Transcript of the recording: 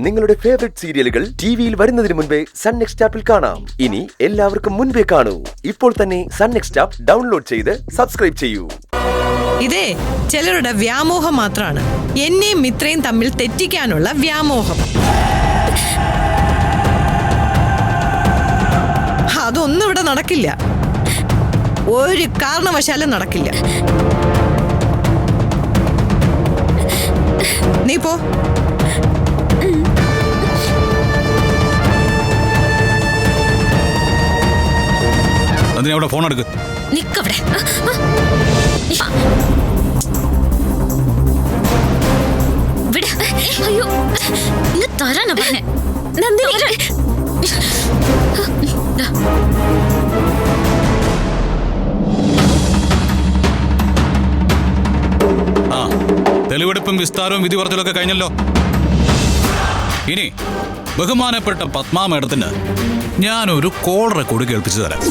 നിങ്ങളുടെ ഫേവറേറ്റ് സീരിയലുകൾ ടിവിയിൽ വരുന്നതിന് മുൻപേ സൺ നെക്സ്റ്റ് ആപ്പിൽ കാണാം. ഇനി എല്ലാവർക്കും മുൻപേ കാണൂ. ഇപ്പോൾ തന്നെ സൺ നെക്സ്റ്റ് ആപ്പ് ഡൗൺലോഡ് ചെയ്ത് സബ്സ്ക്രൈബ് ചെയ്യൂ. ഇതേ ചിലരുടെ വ്യാമോഹം മാത്രമാണ്. എന്നെയും മിത്രയും തമ്മിൽ തെറ്റിക്കാനുള്ള വ്യാമോഹം. അതൊന്നും ഇവിടെ നടക്കില്ല. ഒരു കാരണവശാലും നടക്കില്ല. നീ പോ. അവിടെ ഫോൺ എടുക്ക്. നിക്കവിടെ. അയ്യോ ഇന്ന് തരാനാ പറഞ്ഞേ. ആ തെളിവെടുപ്പും വിസ്താരവും വിധി പറച്ചിലൊക്കെ കഴിഞ്ഞല്ലോ. ഇനി ബഹുമാനപ്പെട്ട പത്മാ മേഡത്തിന് ഞാനൊരു കോൾ റെക്കോർഡ് കേൾപ്പിച്ചു തരാം.